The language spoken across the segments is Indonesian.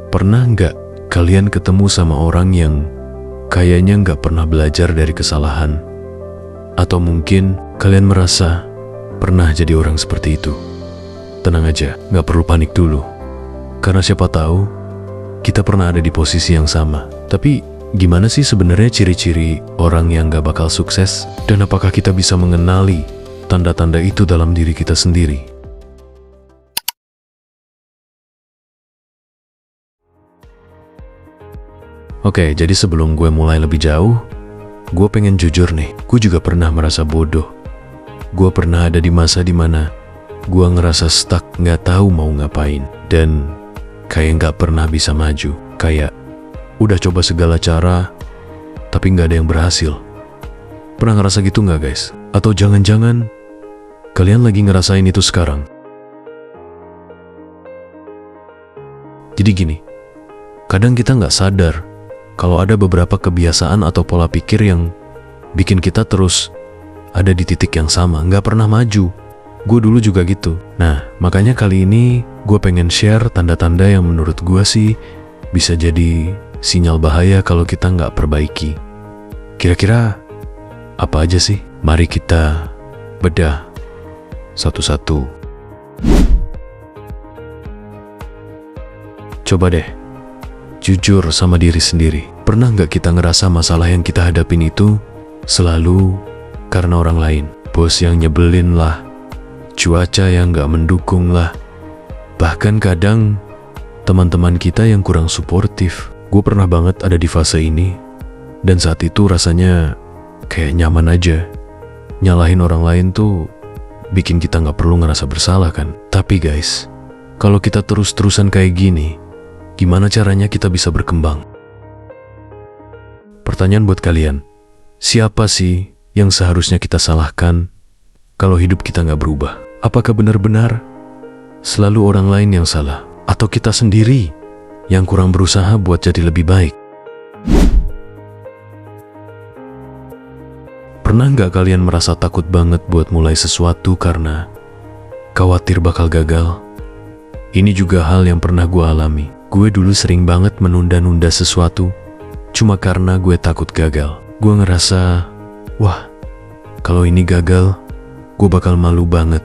Pernah nggak kalian ketemu sama orang yang kayaknya nggak pernah belajar dari kesalahan? Atau mungkin kalian merasa pernah jadi orang seperti itu? Tenang aja, nggak perlu panik dulu. Karena siapa tahu kita pernah ada di posisi yang sama. Tapi gimana sih sebenarnya ciri-ciri orang yang nggak bakal sukses? Dan apakah kita bisa mengenali tanda-tanda itu dalam diri kita sendiri? Oke, jadi sebelum gue mulai lebih jauh, gue pengen jujur nih, gue juga pernah merasa bodoh. Gue pernah ada di masa dimana gue ngerasa stuck, gak tahu mau ngapain, dan kayak gak pernah bisa maju. Kayak udah coba segala cara, tapi gak ada yang berhasil. Pernah ngerasa gitu gak guys? Atau jangan-jangan kalian lagi ngerasain itu sekarang? Jadi gini, kadang kita gak sadar kalau ada beberapa kebiasaan atau pola pikir yang bikin kita terus ada di titik yang sama, nggak pernah maju. Gue dulu juga gitu. Nah, makanya kali ini gue pengen share tanda-tanda yang menurut gue sih bisa jadi sinyal bahaya kalau kita nggak perbaiki. Kira-kira apa aja sih? Mari kita bedah satu-satu. Coba deh jujur sama diri sendiri. Pernah nggak kita ngerasa masalah yang kita hadapin itu selalu karena orang lain? Bos yang nyebelin lah, cuaca yang nggak mendukung lah, bahkan kadang teman-teman kita yang kurang suportif. Gue pernah banget ada di fase ini, dan saat itu rasanya kayak nyaman aja. Nyalahin orang lain tuh bikin kita nggak perlu ngerasa bersalah kan? Tapi guys, kalau kita terus-terusan kayak gini, gimana caranya kita bisa berkembang? Pertanyaan buat kalian, siapa sih yang seharusnya kita salahkan kalau hidup kita nggak berubah? Apakah benar-benar selalu orang lain yang salah? Atau kita sendiri yang kurang berusaha buat jadi lebih baik? Pernah nggak kalian merasa takut banget buat mulai sesuatu karena khawatir bakal gagal? Ini juga hal yang pernah gue alami. Gue dulu sering banget menunda-nunda sesuatu cuma karena gue takut gagal. Gue ngerasa, wah, kalau ini gagal, gue bakal malu banget.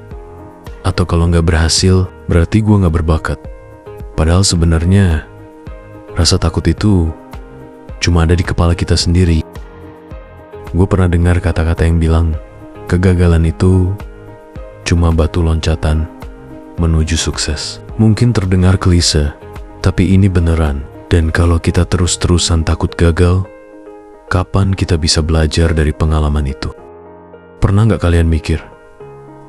Atau kalau nggak berhasil, berarti gue nggak berbakat. Padahal sebenarnya, rasa takut itu cuma ada di kepala kita sendiri. Gue pernah dengar kata-kata yang bilang, kegagalan itu cuma batu loncatan menuju sukses. Mungkin terdengar klise, tapi ini beneran. Dan kalau kita terus-terusan takut gagal, kapan kita bisa belajar dari pengalaman itu? Pernah nggak kalian mikir,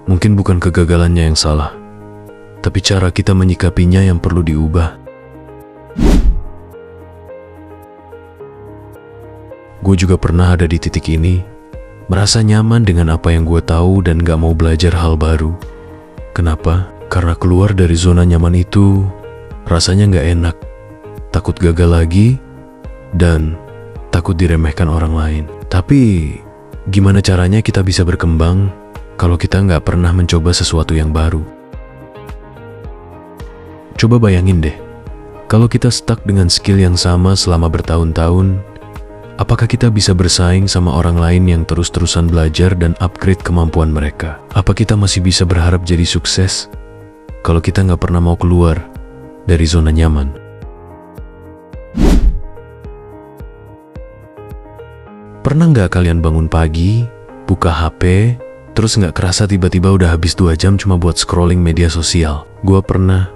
mungkin bukan kegagalannya yang salah, tapi cara kita menyikapinya yang perlu diubah? Gue juga pernah ada di titik ini, merasa nyaman dengan apa yang gue tahu dan gak mau belajar hal baru. Kenapa? Karena keluar dari zona nyaman itu rasanya gak enak. Takut gagal lagi, dan takut diremehkan orang lain. Tapi, gimana caranya kita bisa berkembang kalau kita nggak pernah mencoba sesuatu yang baru? Coba bayangin deh, kalau kita stuck dengan skill yang sama selama bertahun-tahun, apakah kita bisa bersaing sama orang lain yang terus-terusan belajar dan upgrade kemampuan mereka? Apa kita masih bisa berharap jadi sukses kalau kita nggak pernah mau keluar dari zona nyaman? Pernah nggak kalian bangun pagi, buka HP, terus nggak kerasa tiba-tiba udah habis 2 jam cuma buat scrolling media sosial? Gua pernah.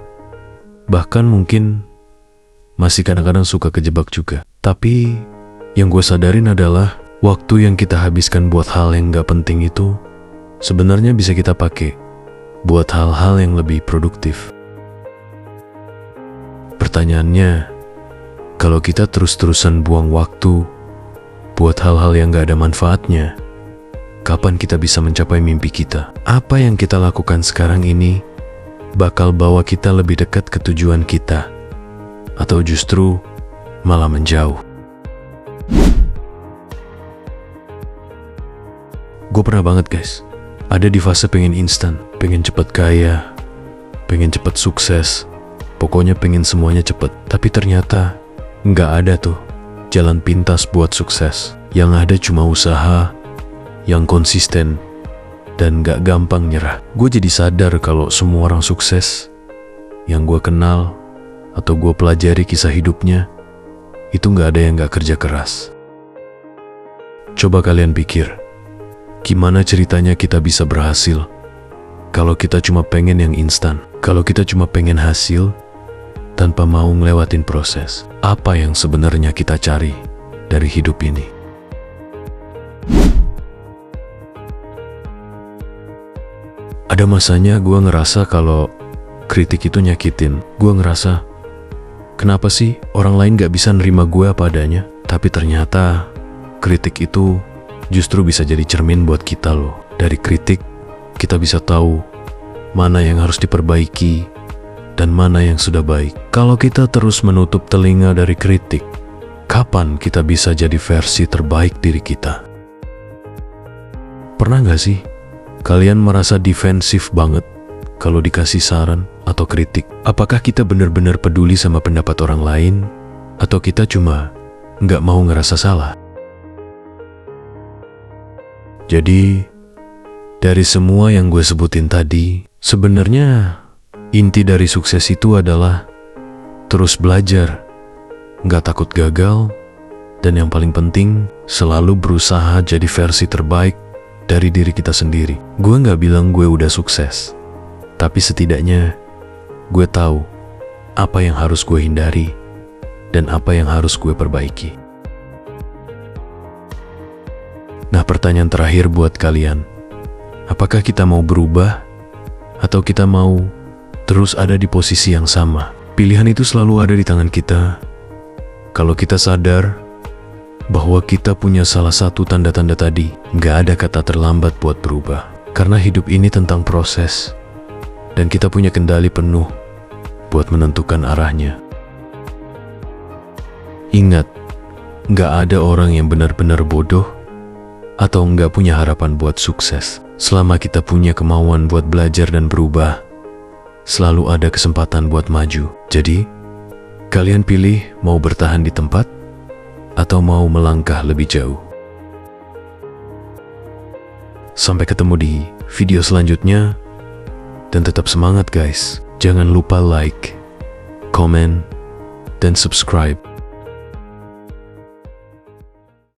Bahkan mungkin masih kadang-kadang suka kejebak juga. Tapi yang gue sadarin adalah waktu yang kita habiskan buat hal yang nggak penting itu sebenarnya bisa kita pakai buat hal-hal yang lebih produktif. Pertanyaannya, kalau kita terus-terusan buang waktu buat hal-hal yang gak ada manfaatnya, kapan kita bisa mencapai mimpi kita? Apa yang kita lakukan sekarang ini bakal bawa kita lebih dekat ke tujuan kita, atau justru malah menjauh? Gue pernah banget guys, ada di fase pengen instan, pengen cepet kaya, pengen cepet sukses, Pokoknya pengen semuanya cepet. Tapi ternyata nggak ada tuh jalan pintas buat sukses. Yang ada cuma usaha yang konsisten dan gak gampang nyerah. Gue jadi sadar kalau semua orang sukses yang gue kenal atau gue pelajari kisah hidupnya, itu gak ada yang gak kerja keras. Coba kalian pikir, gimana ceritanya kita bisa berhasil kalau kita cuma pengen yang instan, kalau kita cuma pengen hasil tanpa mau ngelewatin proses. Apa yang sebenarnya kita cari dari hidup ini? Ada masanya gue ngerasa kalau kritik itu nyakitin. Gue ngerasa, kenapa sih orang lain gak bisa nerima gue apa adanya? Tapi ternyata kritik itu justru bisa jadi cermin buat kita loh. Dari kritik, kita bisa tahu mana yang harus diperbaiki dan mana yang sudah baik. Kalau kita terus menutup telinga dari kritik, kapan kita bisa jadi versi terbaik diri kita? Pernah gak sih kalian merasa defensif banget kalau dikasih saran atau kritik? Apakah kita benar-benar peduli sama pendapat orang lain, atau kita cuma nggak mau ngerasa salah? Jadi, dari semua yang gue sebutin tadi, sebenarnya inti dari sukses itu adalah terus belajar, nggak takut gagal, dan yang paling penting, selalu berusaha jadi versi terbaik dari diri kita sendiri. Gue gak bilang gue udah sukses, tapi setidaknya gue tahu apa yang harus gue hindari dan apa yang harus gue perbaiki. Nah, pertanyaan terakhir buat kalian, apakah kita mau berubah atau kita mau terus ada di posisi yang sama? Pilihan itu selalu ada di tangan kita. Kalau kita sadar bahwa kita punya salah satu tanda-tanda tadi, gak ada kata terlambat buat berubah. Karena hidup ini tentang proses, dan kita punya kendali penuh buat menentukan arahnya. Ingat, gak ada orang yang benar-benar bodoh atau gak punya harapan buat sukses. Selama kita punya kemauan buat belajar dan berubah, selalu ada kesempatan buat maju. Jadi, kalian pilih mau bertahan di tempat atau mau melangkah lebih jauh. Sampai ketemu di video selanjutnya, dan tetap semangat guys. Jangan lupa like, komen, dan subscribe.